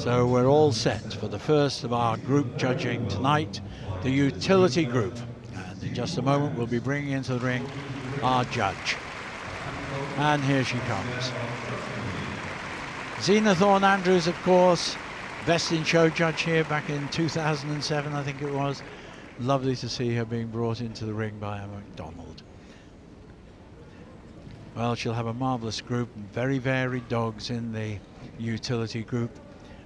So we're all set for the first of our group judging tonight, the utility group. And in just a moment, we'll be bringing into the ring our judge. And here she comes. Zena Thorne-Andrews, of course, best in show judge here back in 2007, I think it was. Lovely to see her being brought into the ring by Emma McDonald. Well, she'll have a marvellous group, very varied dogs in the utility group,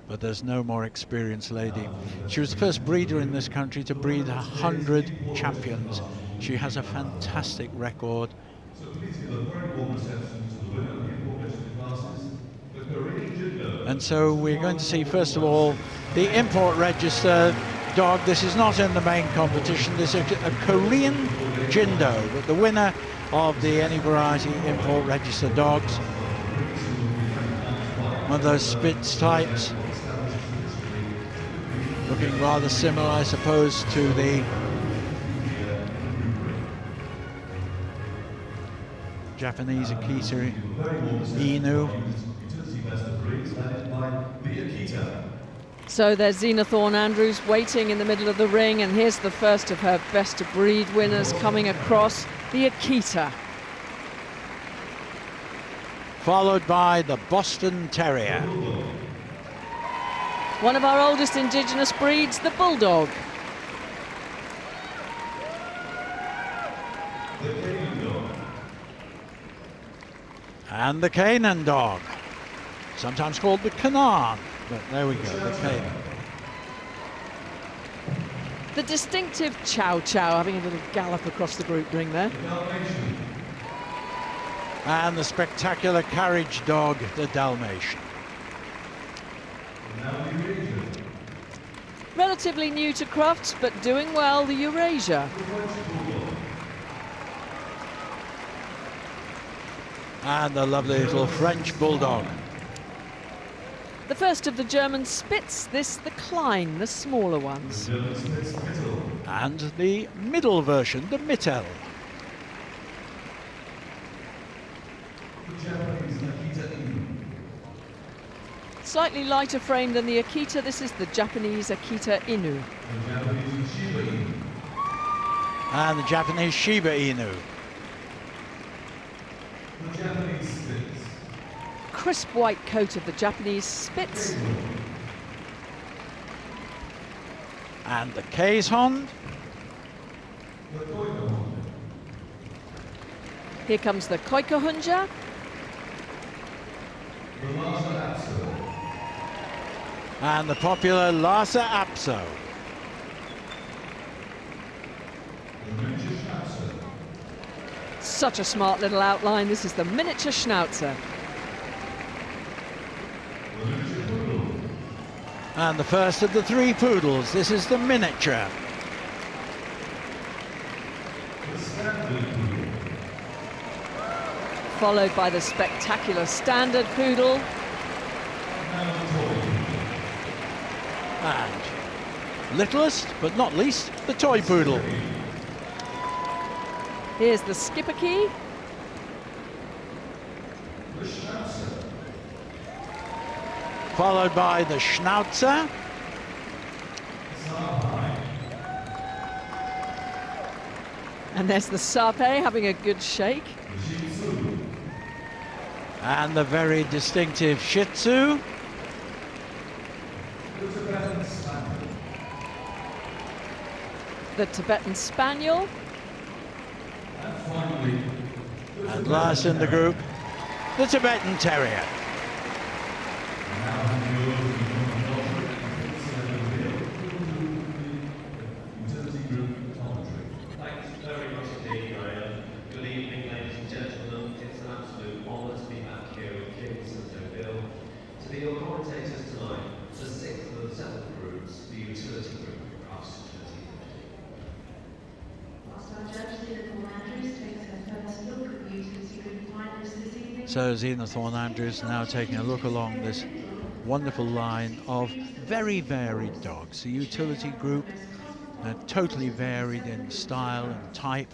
but there's no more experienced lady. She was the first breeder in this country to breed 100 champions. She has a fantastic record. And so we're going to see, first of all, the import register dog. This is not in the main competition. This is a Korean Jindo, but the winner of the Any Variety import register dogs. One of those Spitz types. Looking rather similar, I suppose, to the Japanese Akita Inu. So there's Zena Thorne-Andrews waiting in the middle of the ring, and here's the first of her best of breed winners coming across, the Akita. Followed by the Boston Terrier. One of our oldest indigenous breeds, the Bulldog. And the Canaan Dog, sometimes called the Canaan, but there we go, the Canaan. The distinctive Chow Chow having a little gallop across the group ring there. And the spectacular carriage dog, the Dalmatian. Relatively new to Crufts, but doing well, the Eurasier. And the lovely little French Bulldog. The first of the German Spitz, this the Klein, the smaller ones. And the middle version, the Mittel. Slightly lighter frame than the Akita, this is the Japanese Akita Inu. And the Japanese Shiba Inu. Crisp white coat of the Japanese Spitz. And the Keeshond. Here comes the Kooikerhondje. And the popular Lhasa Apso. Such a smart little outline. This is the miniature Schnauzer. And the first of the three poodles. This is the miniature. Followed by the spectacular standard poodle. And littlest, but not least, the toy poodle. Here's the Schipperke. Followed by the Schnauzer. And there's the Shar Pei having a good shake. And the very distinctive Shih Tzu. The Tibetan Spaniel. And last in the group, the Tibetan Terrier. So Zena Thorne-Andrews now taking a look along this wonderful line of very varied dogs. The utility group, totally varied in style and type.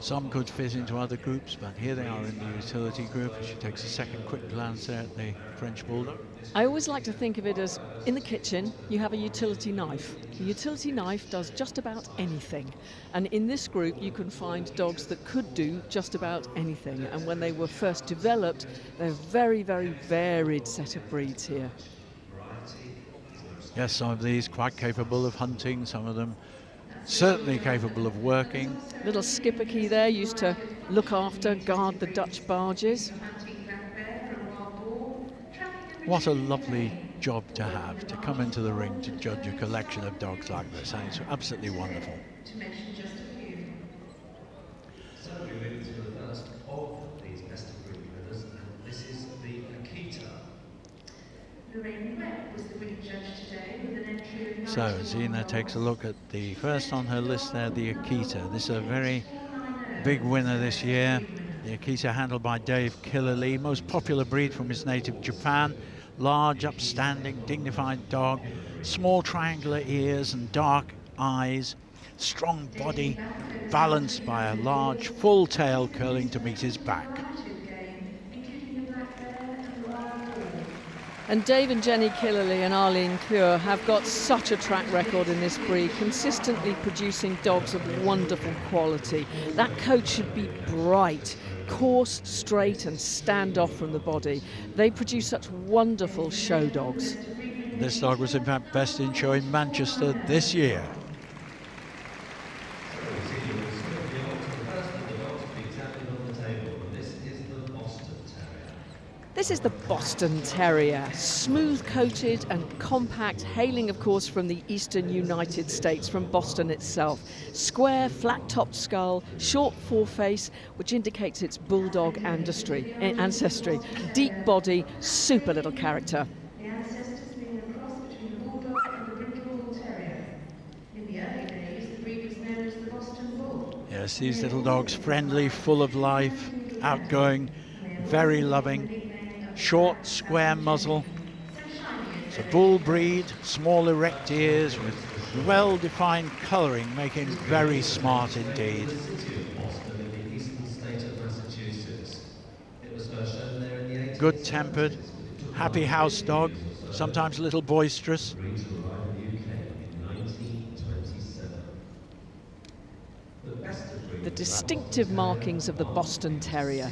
Some could fit into other groups, but here they are in the utility group. She takes a second quick glance there at the French Bulldog. I always like to think of it as, in the kitchen, you have a utility knife. The utility knife does just about anything. And in this group, you can find dogs that could do just about anything. And when they were first developed, they're a very, very varied set of breeds here. Yes, some of these quite capable of hunting, some of them certainly capable of working. Little Schipperke there used to look after, guard the Dutch barges. What a lovely job to have, to come into the ring to judge a collection of dogs like this. And it's absolutely wonderful. So we're moving to the first of these best of breed winners, and this is the Akita. So Zina takes a look at the first on her list there, the Akita. This is a very big winner this year. The Akita, handled by Dave Killerly, most popular breed from his native Japan. Large, upstanding, dignified dog, small triangular ears and dark eyes, strong body, balanced by a large full tail curling to meet his back. And Dave and Jenny Killerly and Arlene Clure have got such a track record in this breed, consistently producing dogs of wonderful quality. That coat should be bright, coarse, straight and stand off from the body. They produce such wonderful show dogs. This dog was in fact best in show in Manchester this year. This is the Boston Terrier, smooth-coated and compact, hailing, of course, from the eastern United States, from Boston itself. Square, flat-topped skull, short foreface, which indicates its Bulldog ancestry. Deep body, super little character. The ancestors being a cross between the Bulldog and the Brindle Terrier. In the early days, the breed was known as the Boston Bull. Yes, these little dogs, friendly, full of life, outgoing, very loving. Short, square muzzle. It's a bull breed, small erect ears with well-defined colouring, making very smart indeed. Good-tempered, happy house dog, sometimes a little boisterous. The distinctive markings of the Boston Terrier.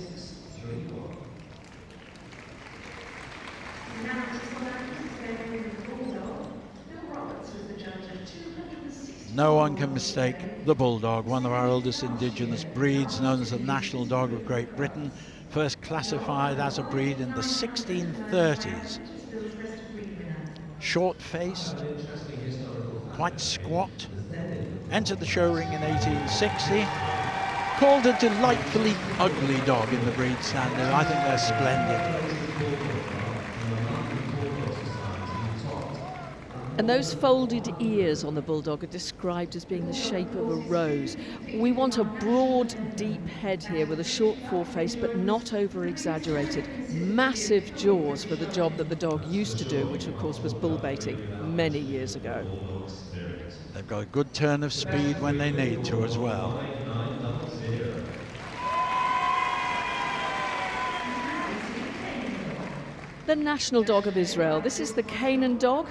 No one can mistake the Bulldog, one of our oldest indigenous breeds, known as the national dog of Great Britain, first classified as a breed in the 1630s. Short-faced, quite squat, entered the show ring in 1860, called a delightfully ugly dog in the breed standard. I think they're splendid. And those folded ears on the Bulldog are described as being the shape of a rose. We want a broad, deep head here with a short foreface, but not over-exaggerated. Massive jaws for the job that the dog used to do, which of course was bull baiting many years ago. They've got a good turn of speed when they need to as well. The national dog of Israel. This is the Canaan Dog.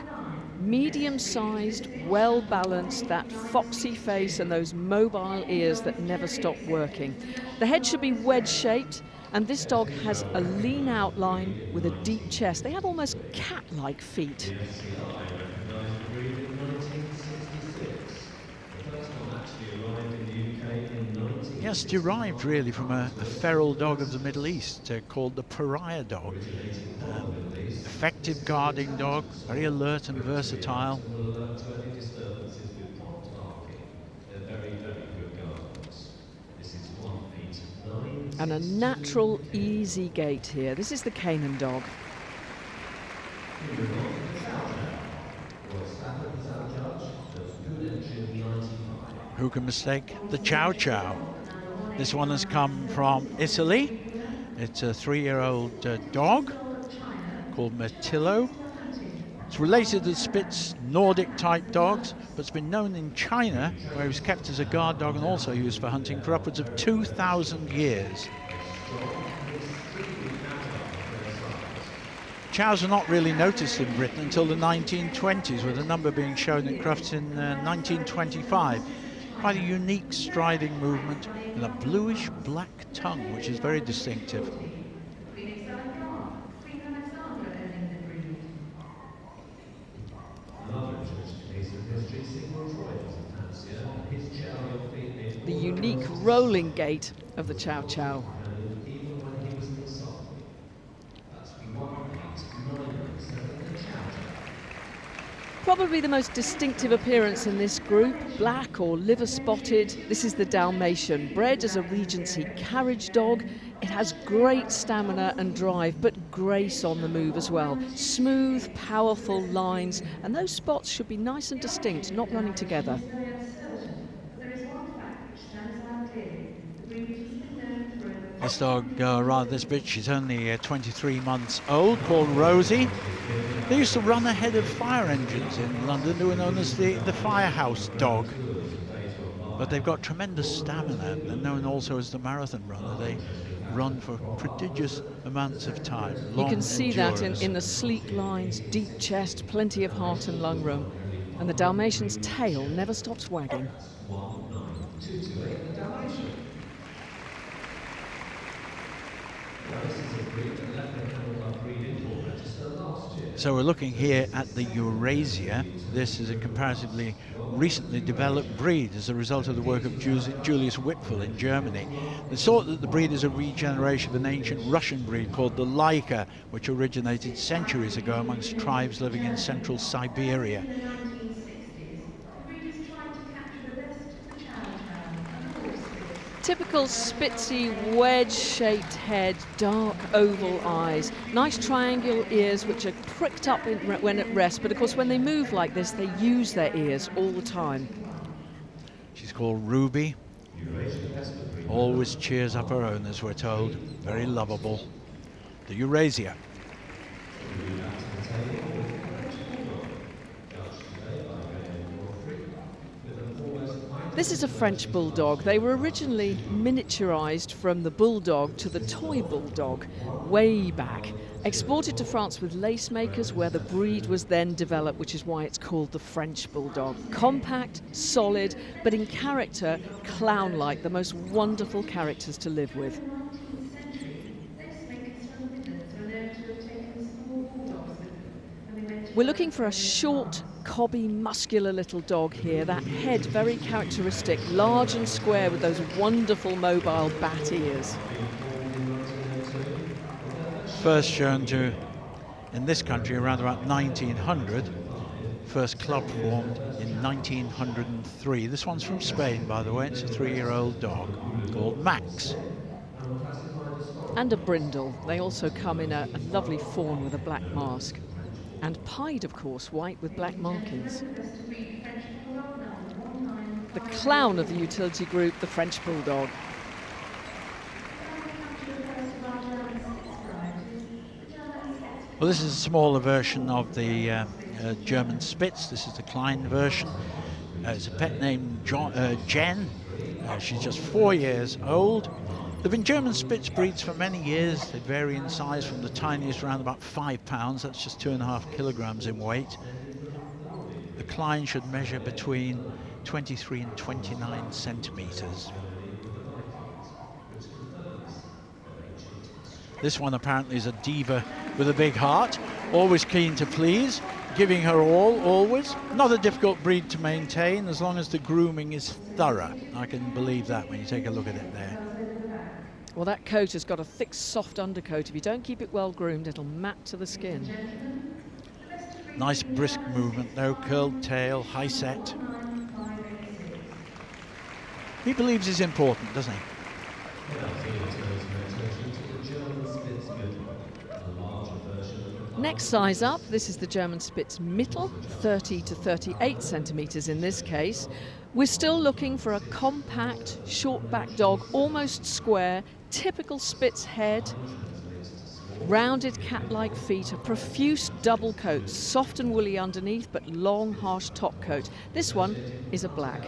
Medium-sized, well-balanced, that foxy face and those mobile ears that never stop working. The head should be wedge-shaped, and this dog has a lean outline with a deep chest. They have almost cat-like feet. Yes, derived really from a feral dog of the Middle East called the pariah dog. Effective guarding dog, very alert and versatile. And a natural, easy gait here. This is the Canaan Dog. Who can mistake the Chow Chow? This one has come from Italy. It's a 3-year-old dog called Mittel. It's related to the Spitz Nordic type dogs, but it's been known in China, where he was kept as a guard dog and also used for hunting, for upwards of 2,000 years. Chows are not really noticed in Britain until the 1920s, with a number being shown at Crufts in 1925. Quite a unique striding movement and a bluish black tongue, which is very distinctive. The unique rolling gait of the Chow Chow. Probably the most distinctive appearance in this group, black or liver spotted. This is the Dalmatian, bred as a Regency carriage dog. It has great stamina and drive, but grace on the move as well. Smooth, powerful lines, and those spots should be nice and distinct, not running together. This dog, rather this bitch, she's only 23 months old, called Rosie. They used to run ahead of fire engines in London. They were known as the firehouse dog. But they've got tremendous stamina. They're known also as the marathon runner. They run for prodigious amounts of time. You can see that in the sleek lines, deep chest, plenty of heart and lung room. And the Dalmatian's tail never stops wagging. So we're looking here at the Eurasier. This is a comparatively recently developed breed as a result of the work of Julius Whitful in Germany. They thought that the breed is a regeneration of an ancient Russian breed called the Laika, which originated centuries ago amongst tribes living in central Siberia. Typical spitzy, wedge-shaped head, dark oval eyes, nice triangular ears which are pricked up when at rest, but of course when they move like this they use their ears all the time. She's called Ruby. Always cheers up her owners, we're told. Very lovable. The Eurasier. This is a French Bulldog. They were originally miniaturized from the Bulldog to the toy Bulldog way back. Exported to France with lace makers where the breed was then developed, which is why it's called the French Bulldog. Compact, solid, but in character, clown-like, the most wonderful characters to live with. We're looking for a short, cobby, muscular little dog here. That head very characteristic, large and square with those wonderful mobile bat ears. First shown to in this country around about 1900. First club formed in 1903. This one's from Spain, by the way. It's a 3-year-old dog called Max. And a brindle. They also come in a lovely fawn with a black mask. And pied, of course, white with black markings. The clown of the utility group, the French Bulldog. Well, this is a smaller version of the German Spitz. This is the Klein version. It's a pet named Jen. She's just 4 years old. There have been German Spitz breeds for many years. They vary in size from the tiniest around about 5 pounds. That's just 2.5 kilograms in weight. The Klein should measure between 23 and 29 centimeters. This one apparently is a diva with a big heart, always keen to please, giving her all, always. Not a difficult breed to maintain as long as the grooming is thorough. I can believe that when you take a look at it there. Well, that coat has got a thick, soft undercoat. If you don't keep it well groomed, it'll mat to the skin. Nice brisk movement, no curled tail, high set. He believes he's important, doesn't he? Next size up, this is the German Spitz Mittel, 30 to 38 centimeters in this case. We're still looking for a compact, short-backed dog, almost square, typical Spitz head. Rounded cat-like feet, a profuse double coat, soft and woolly underneath, but long, harsh top coat. This one is a black.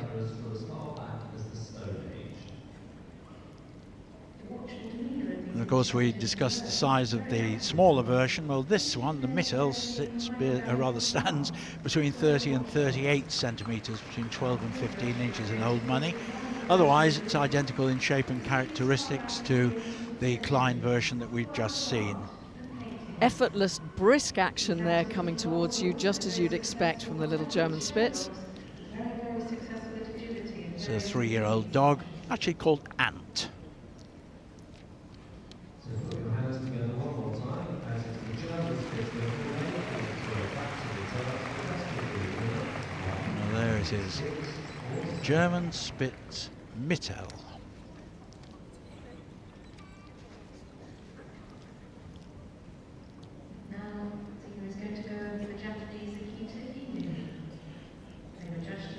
And of course, we discussed the size of the smaller version. Well, this one, the Mittel, stands between 30 and 38 centimetres, between 12 and 15 inches in old money. Otherwise, it's identical in shape and characteristics to the Klein version that we've just seen. Effortless, brisk action there coming towards you, just as you'd expect from the little German Spitz. It's a 3-year-old dog, actually called Ant. Now there it is, German Spitz Mittel.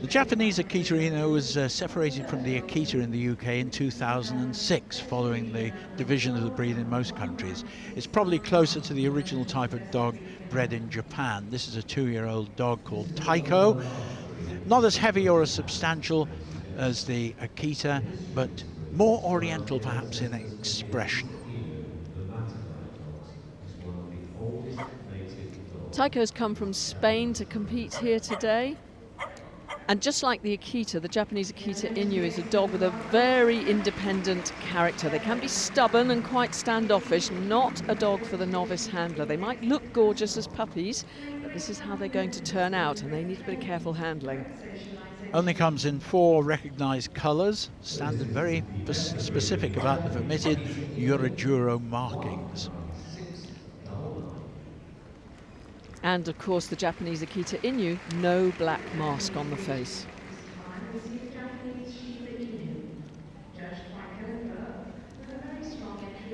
The Japanese Akita Inu was separated from the Akita in the UK in 2006, following the division of the breed in most countries. It's probably closer to the original type of dog bred in Japan. This is a 2-year-old dog called Taiko. Not as heavy or as substantial as the Akita, but more oriental perhaps in expression. Taiko's come from Spain to compete here today. And just like the Akita, the Japanese Akita Inu is a dog with a very independent character. They can be stubborn and quite standoffish, not a dog for the novice handler. They might look gorgeous as puppies, but this is how they're going to turn out, and they need a bit of careful handling. Only comes in 4 recognised colours, standard very specific about the permitted Eurasier markings. And of course the Japanese Akita Inu, no black mask on the face.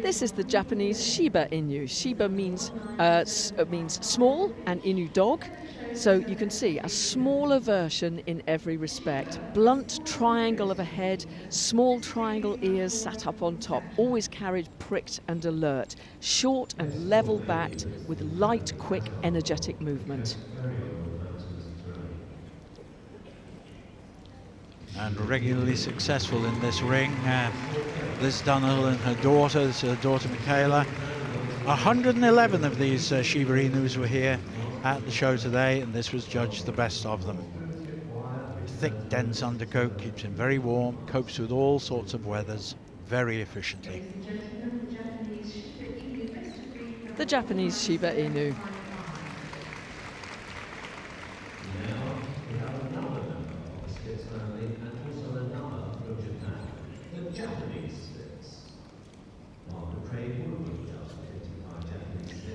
This is the Japanese Shiba Inu. Shiba means small and Inu dog. So you can see a smaller version in every respect. Blunt triangle of a head, small triangle ears sat up on top, always carried pricked and alert, short and level backed with light, quick, energetic movement. And regularly successful in this ring. Liz Dunhill and her daughter, this is her daughter Michaela. 111 of these Shiba Inus were here at the show today, and this was judged the best of them. Thick, dense undercoat, keeps him very warm, copes with all sorts of weathers very efficiently. The Japanese Shiba Inu.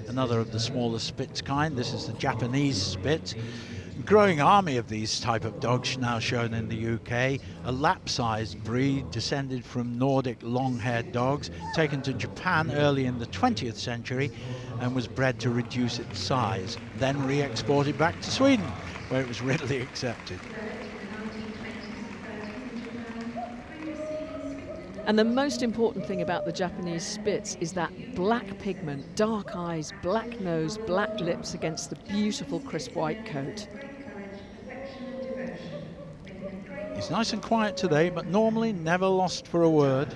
Another of the smaller Spitz kind. This is the Japanese Spitz. A growing army of these type of dogs now shown in the UK. A lap-sized breed descended from Nordic long-haired dogs, taken to Japan early in the 20th century and was bred to reduce its size, then re-exported back to Sweden, where it was readily accepted. And the most important thing about the Japanese Spitz is that black pigment, dark eyes, black nose, black lips against the beautiful crisp white coat. He's nice and quiet today, but normally never lost for a word.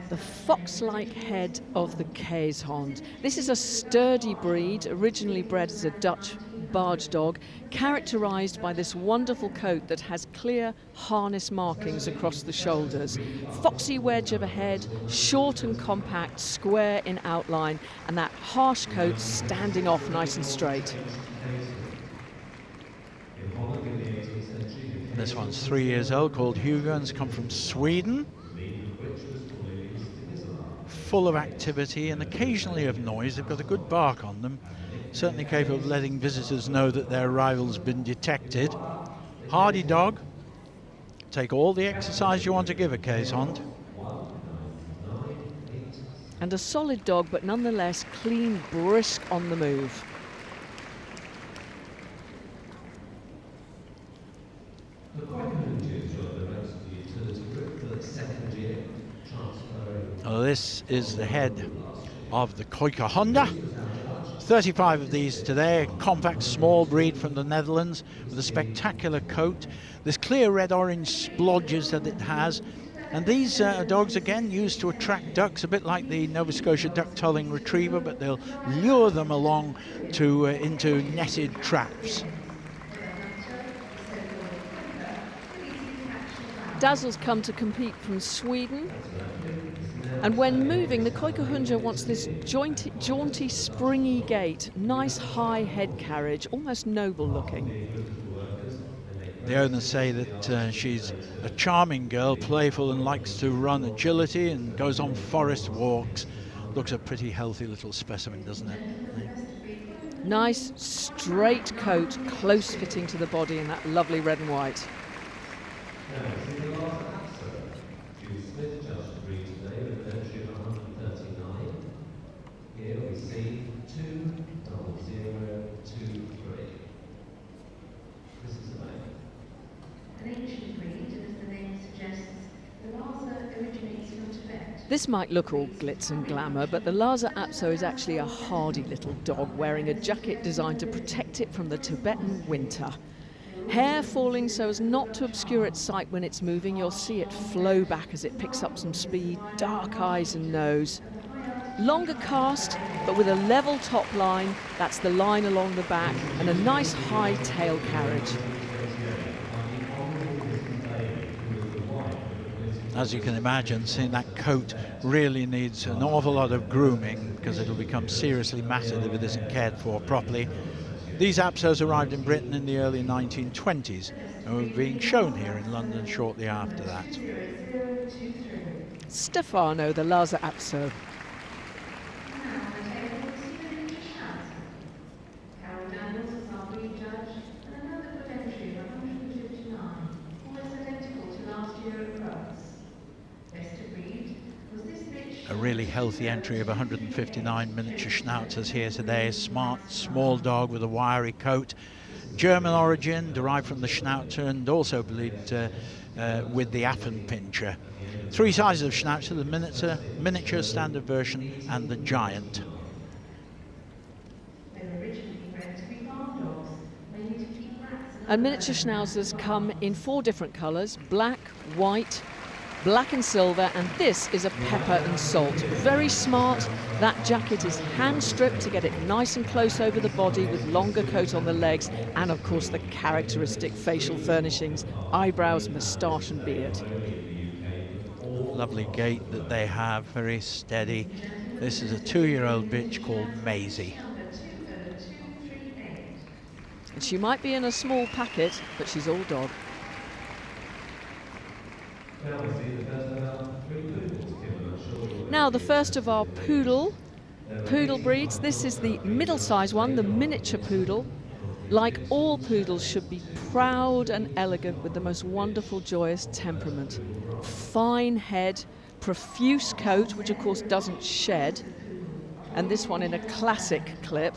The fox-like head of the Keeshond. This is a sturdy breed, originally bred as a Dutch barge dog, characterised by this wonderful coat that has clear harness markings across the shoulders. Foxy wedge of a head, short and compact, square in outline, and that harsh coat standing off nice and straight. This one's 3 years old, called Hugo, and has come from Sweden. Full of activity and occasionally of noise. They've got a good bark on them, certainly capable of letting visitors know that their arrival's been detected. Hardy dog, take all the exercise you want to give a Keeshond. And a solid dog, but nonetheless clean, brisk on the move. The Kooikerhondje joined the ranks of the utility group for the second year, transferring. Well, this is the head of the Kooikerhondje. 35 of these today, a compact small breed from the Netherlands with a spectacular coat. There's clear red-orange splodges that it has. And these dogs, again, used to attract ducks, a bit like the Nova Scotia duck-tolling retriever, but they'll lure them along to into netted traps. Dazzle's come to compete from Sweden. And when moving, the Kooikerhondje wants this jaunty, springy gait, nice high head carriage, almost noble looking. The owners say that she's a charming girl, playful and likes to run agility and goes on forest walks. Looks a pretty healthy little specimen, doesn't it? Nice straight coat, close fitting to the body in that lovely red and white. Here we see 20023. This is the name. An ancient breed, as the name suggests, the Lhasa originates from Tibet. This might look all glitz and glamour, but the Lhasa Apso is actually a hardy little dog wearing a jacket designed to protect it from the Tibetan winter. Hair falling so as not to obscure its sight when it's moving. You'll see it flow back as it picks up some speed, dark eyes and nose. Longer cast, but with a level top line, that's the line along the back, and a nice high tail carriage. As you can imagine, seeing that coat really needs an awful lot of grooming because it'll become seriously matted if it isn't cared for properly. These Apsos arrived in Britain in the early 1920s and were being shown here in London shortly after that. Stefano, the Lhasa Apso. A really healthy entry of 159 miniature Schnauzers here today. A smart, small dog with a wiry coat. German origin, derived from the Schnauzer and also believed with the Affenpinscher. Three sizes of Schnauzer, the miniature standard version and the giant. And miniature Schnauzers come in 4 different colours: black, white, black and silver, and this is a pepper and salt. Very smart. That jacket is hand stripped to get it nice and close over the body with longer coat on the legs, and of course the characteristic facial furnishings: eyebrows, moustache and beard. Lovely gait that they have, very steady. This is a 2-year-old bitch called Maisie. And she might be in a small packet, but she's all dog. Now the first of our poodle breeds. This is the middle-sized one, the miniature poodle. Like all poodles, should be proud and elegant with the most wonderful, joyous temperament. Fine head, profuse coat, which of course doesn't shed, and this one in a classic clip.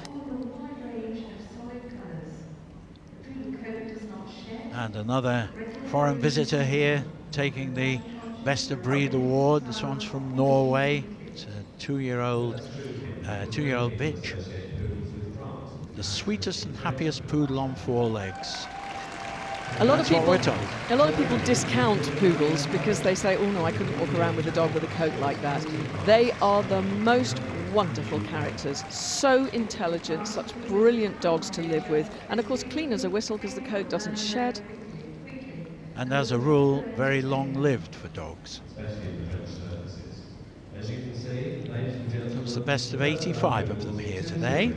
And another foreign visitor here taking the Best of Breed award. This one's from Norway. It's a 2-year-old bitch. The sweetest and happiest poodle on 4 legs. A lot of people discount poodles because they say, oh no, I couldn't walk around with a dog with a coat like that. They are the most wonderful characters, so intelligent, such brilliant dogs to live with, and of course clean as a whistle because the coat doesn't shed. And as a rule, very long-lived for dogs. It was the best of 85 of them here today.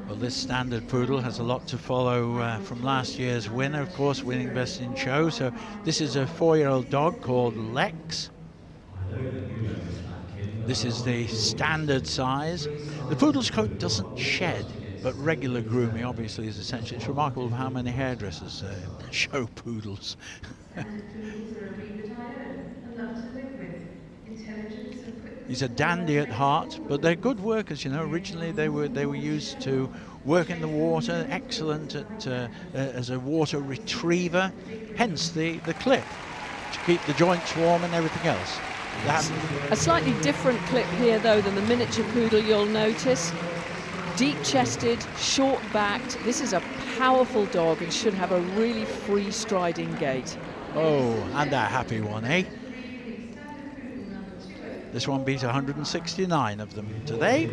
Well, this standard poodle has a lot to follow from last year's winner, of course, winning Best in Show. So this is a 4-year-old dog called Lex. This is the standard size. The poodle's coat doesn't shed, but regular grooming obviously is essential. It's remarkable how many hairdressers show poodles. He's a dandy at heart, but they're good workers, you know. Originally they were used to work in the water, excellent at as a water retriever, hence the clip to keep the joints warm and everything else. A slightly different clip here though than the miniature poodle, you'll notice. Deep-chested, short-backed. This is a powerful dog and should have a really free striding gait. Oh, and a happy one, eh? This one beat 169 of them today.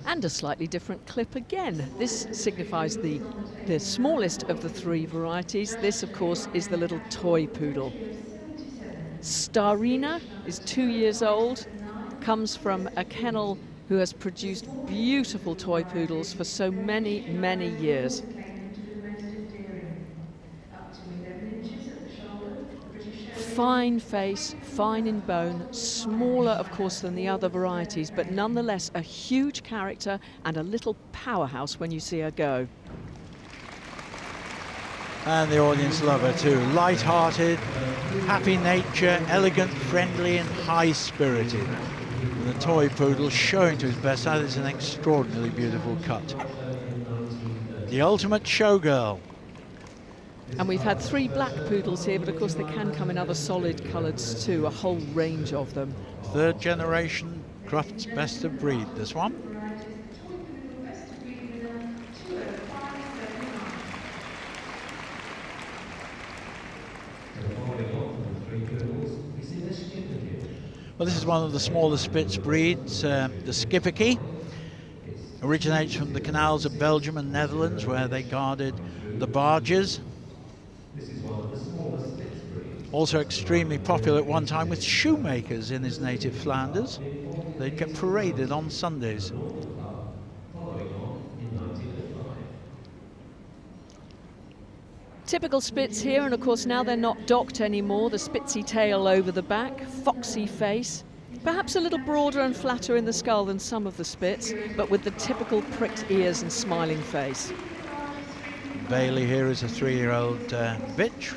And a slightly different clip again. This signifies the smallest of the three varieties. This, of course, is the little toy poodle. Starina is 2 years old, comes from a kennel who has produced beautiful toy poodles for so many, many years. Fine face, fine in bone, smaller of course than the other varieties, but nonetheless a huge character and a little powerhouse when you see her go. And the audience love her too. Light-hearted, happy nature, elegant, friendly and high-spirited. The toy poodle showing to his best. That is an extraordinarily beautiful cut. The ultimate showgirl. And we've had 3 black poodles here, but of course they can come in other solid colours too, a whole range of them. 3rd generation Crufts best of breed, this one. Well, this is one of the smaller Spitz breeds, the Schipperke. Originates from the canals of Belgium and Netherlands, where they guarded the barges. Also extremely popular at one time with shoemakers in his native Flanders. They'd get paraded on Sundays. Typical Spitz here, and of course now they're not docked anymore. The spitzy tail over the back, foxy face. Perhaps a little broader and flatter in the skull than some of the Spitz, but with the typical pricked ears and smiling face. Bailey here is a 3-year-old bitch.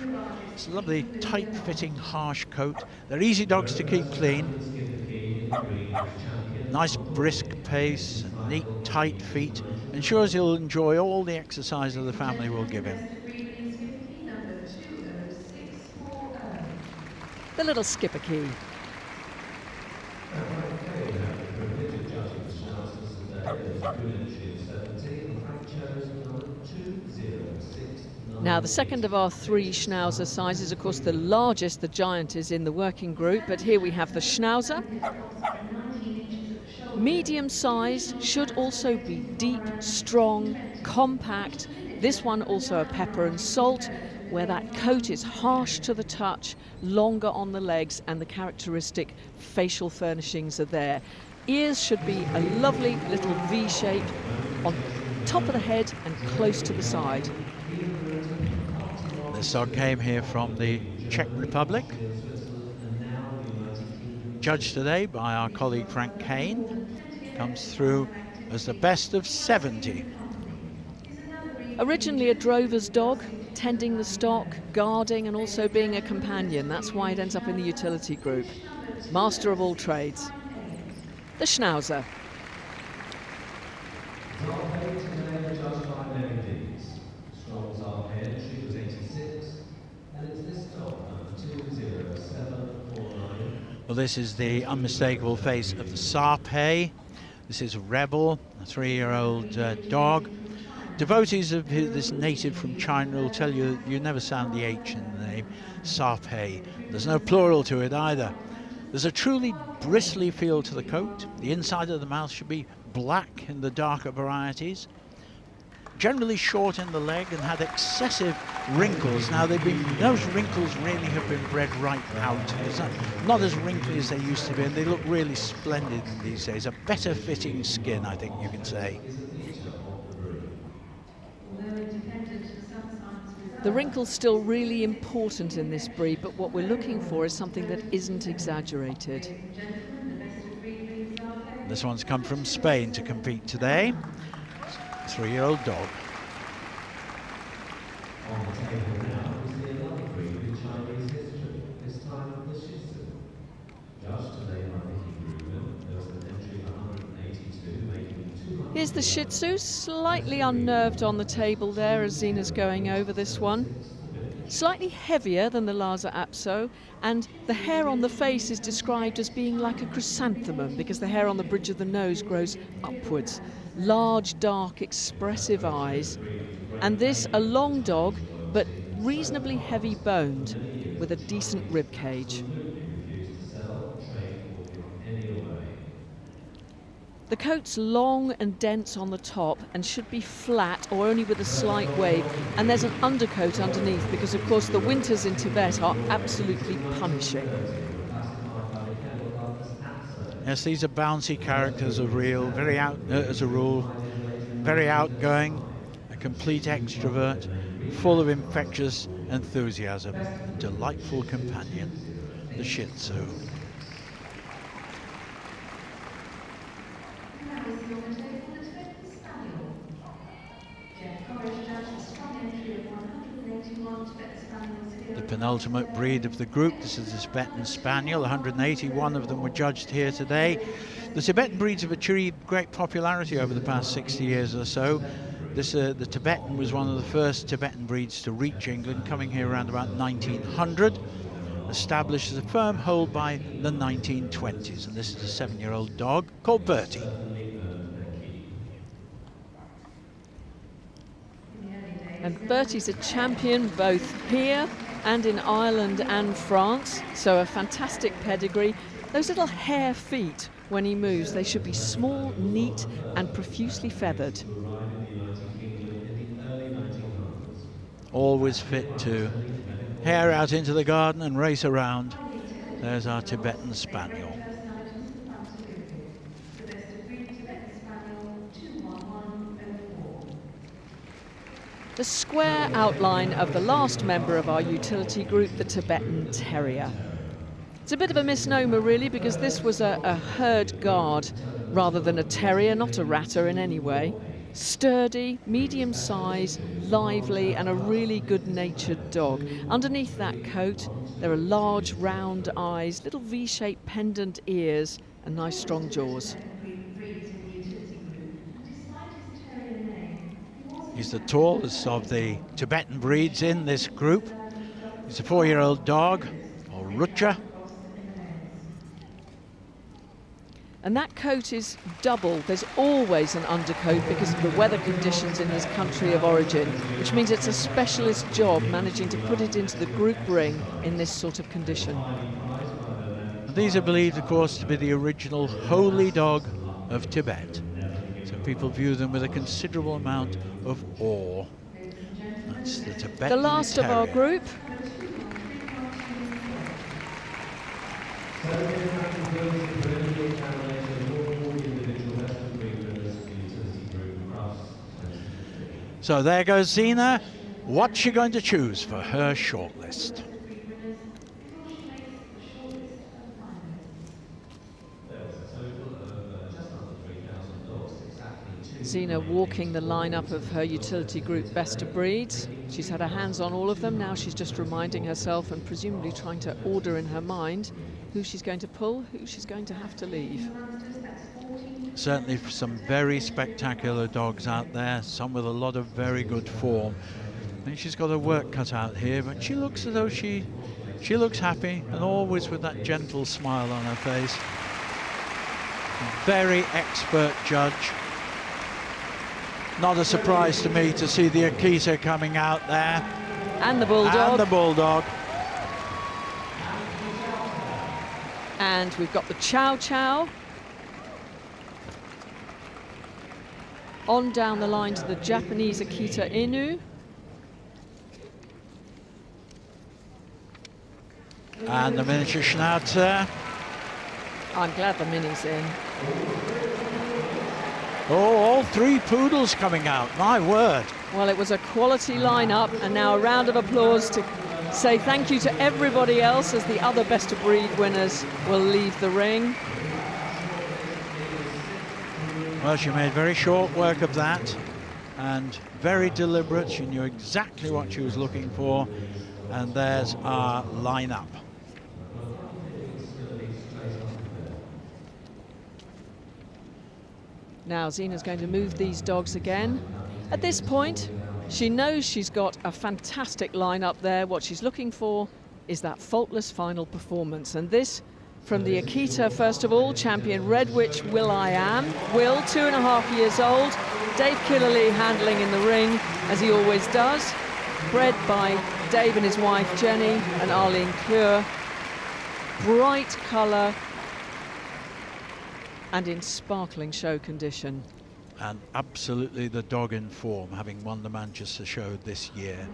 It's a lovely tight-fitting, harsh coat. They're easy dogs to keep clean. Nice brisk pace, neat tight feet. Ensures he'll enjoy all the exercise that the family will give him. The little Schipperke. Now, the second of our 3 Schnauzer sizes, of course, the largest, the giant, is in the working group, but here we have the Schnauzer. Medium-sized, should also be deep, strong, compact. This one also a pepper and salt, where that coat is harsh to the touch, longer on the legs, and the characteristic facial furnishings are there. Ears should be a lovely little V shape on top of the head and close to the side. This dog came here from the Czech Republic. Judged today by our colleague Frank Kane. Comes through as the best of 70. Originally a drover's dog, tending the stock, guarding and also being a companion. That's why it ends up in the utility group. Master of all trades. The Schnauzer. Well, this is the unmistakable face of the Shar Pei. This is Rebel, a 3-year-old dog. Devotees of this native from China will tell you you never sound the H in the name, Shar Pei. There's no plural to it either. There's a truly bristly feel to the coat. The inside of the mouth should be black in the darker varieties. Generally short in the leg and had excessive wrinkles. Now those wrinkles really have been bred right out. It's not as wrinkly as they used to be, and they look really splendid these days. A better fitting skin, I think you can say. The wrinkle's still really important in this breed, but what we're looking for is something that isn't exaggerated. This one's come from Spain to compete today. 3-year-old dog. On the table now is the another breed in Chinese history, this time the Shih Tzu. Judged today by the Hebrew, there was an entry of 182, making 200. Here's the Shih Tzu, slightly unnerved on the table there as Zena's going over this one. Slightly heavier than the Lhasa Apso, and the hair on the face is described as being like a chrysanthemum because the hair on the bridge of the nose grows upwards. Large, dark, expressive eyes. And this, a long dog, but reasonably heavy boned, with a decent rib cage. The coat's long and dense on the top and should be flat or only with a slight wave, and there's an undercoat underneath because of course the winters in Tibet are absolutely punishing. Yes, these are bouncy characters as a rule, very outgoing, a complete extrovert, full of infectious enthusiasm, a delightful companion, the Shih Tzu. The penultimate breed of the group, this is the Tibetan Spaniel. 181 of them were judged here today. The Tibetan breeds have achieved great popularity over the past 60 years or so. The Tibetan was one of the first Tibetan breeds to reach England, coming here around about 1900, established as a firm hold by the 1920s. And this is a 7-year-old dog called Bertie. And Bertie's a champion both here and in Ireland and France, so a fantastic pedigree. Those little hare feet, when he moves, they should be small, neat and profusely feathered. Always fit to hare out into the garden and race around. There's our Tibetan Spaniel. The square outline of the last member of our utility group, the Tibetan Terrier. It's a bit of a misnomer really, because this was a herd guard rather than a terrier, not a ratter in any way. Sturdy, medium size, lively and a really good-natured dog. Underneath that coat there are large round eyes, little V-shaped pendant ears and nice strong jaws. He's the tallest of the Tibetan breeds in this group. He's a 4-year-old dog, or Rucha. And that coat is double. There's always an undercoat because of the weather conditions in his country of origin, which means it's a specialist job managing to put it into the group ring in this sort of condition. And these are believed, of course, to be the original holy dog of Tibet. So people view them with a considerable amount of awe. That's the Tibetan The last Terrier. of our group. So there goes Zena. What's she going to choose for her shortlist? Zena walking the lineup of her utility group best of breeds. She's had her hands on all of them. Now she's just reminding herself and presumably trying to order in her mind who she's going to pull, who she's going to have to leave. Certainly some very spectacular dogs out there, some with a lot of very good form. I think she's got her work cut out here, but she looks as though she looks happy, and always with that gentle smile on her face. A very expert judge. Not a surprise to me to see the Akita coming out there. And the Bulldog. And the Bulldog. And we've got the Chow Chow. On down the line to the Japanese Akita Inu. And the miniature Schnauzer. I'm glad the Mini's in. Oh, all 3 poodles coming out, my word. Well, it was a quality lineup, and now a round of applause to say thank you to everybody else as the other Best of Breed winners will leave the ring. Well, she made very short work of that and very deliberate. She knew exactly what she was looking for, and there's our lineup. Now Zina's going to move these dogs again. At this point, she knows she's got a fantastic lineup there. What she's looking for is that faultless final performance. And this from the Akita, first of all, champion Red Witch Will I Am. Will, 2.5 years old. Dave Killerly handling in the ring, as he always does. Bred by Dave and his wife Jenny and Arlene Kleur. Bright colour and in sparkling show condition. And absolutely the dog in form, having won the Manchester show this year.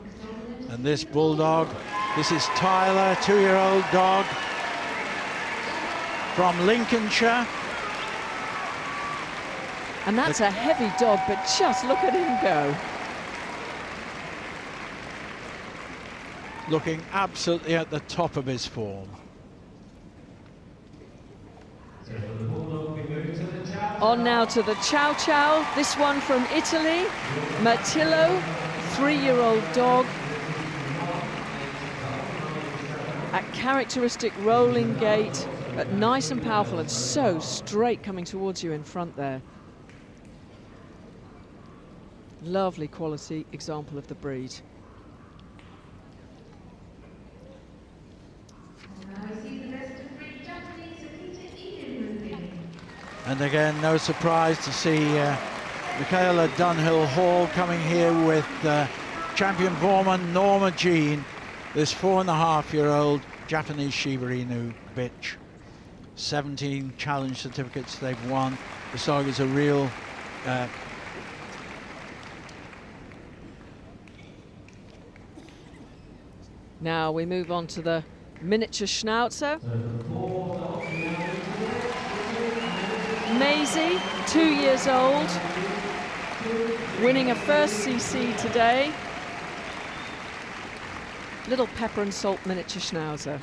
And this Bulldog, this is Tyler, 2-year-old dog from Lincolnshire. And that's a heavy dog, but just look at him go. Looking absolutely at the top of his form. On now to the Chow Chow, this one from Italy, Mittel, 3-year-old dog. At characteristic rolling gait, but nice and powerful and so straight coming towards you in front there. Lovely quality example of the breed. And again, no surprise to see Michaela Dunhill-Hall coming here with champion foreman Norma Jean, this 4.5-year-old Japanese Shiba Inu bitch. 17 challenge certificates they've won. This dog is a real Now we move on to the miniature Schnauzer. Maisie, 2 years old, winning a first CC today. Little pepper and salt miniature Schnauzer.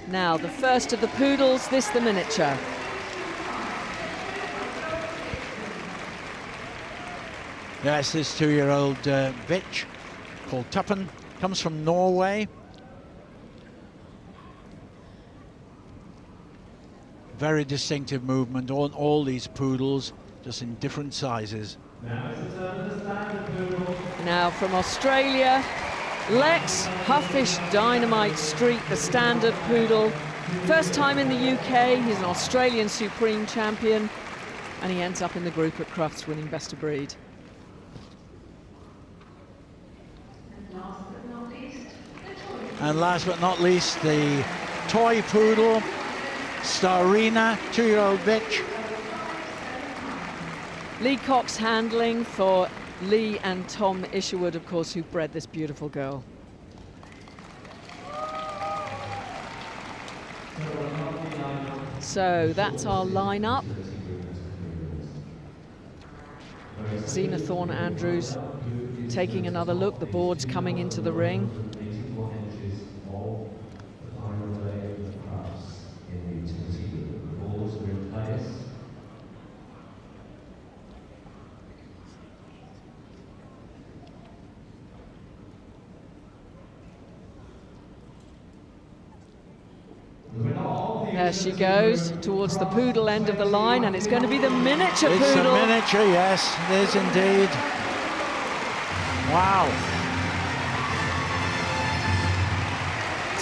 Now the first of the Poodles, this the miniature. Yes, this 2-year-old bitch called Tuppen comes from Norway. Very distinctive movement on all these poodles, just in different sizes. Now from Australia, Lex Huffish Dynamite Street, the standard poodle. First time in the UK, he's an Australian Supreme Champion, and he ends up in the group at Crufts winning Best of Breed. And last but not least, the toy poodle, Starina, 2-year-old bitch. Lee Cox handling for Lee and Tom Isherwood, of course, who bred this beautiful girl. So that's our lineup. Zina Thorne-Andrews taking another look. The board's coming into the ring. There she goes towards the poodle end of the line, and it's going to be the miniature poodle. It's a miniature, yes, it is indeed. Wow.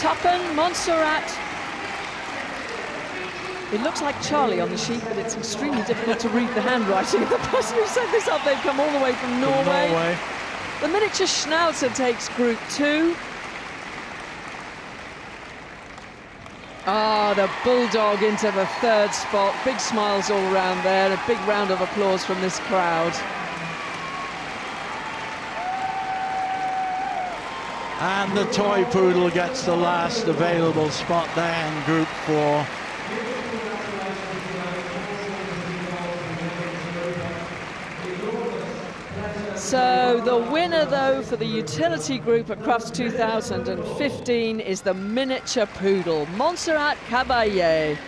Tuppen, Montserrat. It looks like Charlie on the sheet, but it's extremely difficult to read the handwriting of the person who set this up. They've come all the way from Norway. The miniature Schnauzer takes Group 2. Ah, the Bulldog into the 3rd spot. Big smiles all around there. A big round of applause from this crowd. And the toy poodle gets the last available spot there in Group 4. So the winner, though, for the utility group at Crufts 2015 is the miniature poodle, Montserrat Caballe.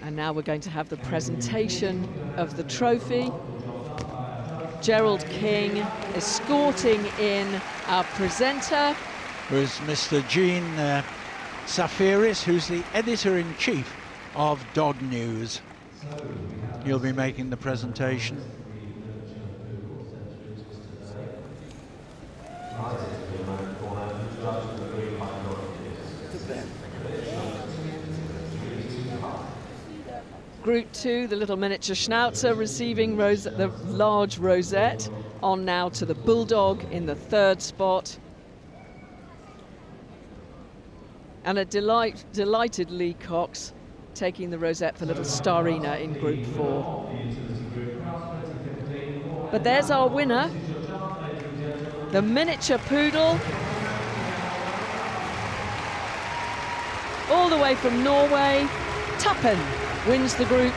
And now we're going to have the presentation of the trophy. Gerald King escorting in our presenter. Was Mr. Gene Safiris, who's the editor-in-chief of Dog News. He'll be making the presentation. Group 2, the little miniature Schnauzer receiving the large rosette. On now to the Bulldog in the 3rd spot. And a delighted Lee Cox taking the rosette for little Starina in Group 4. But there's our winner, the miniature poodle. All the way from Norway, Tappen wins the group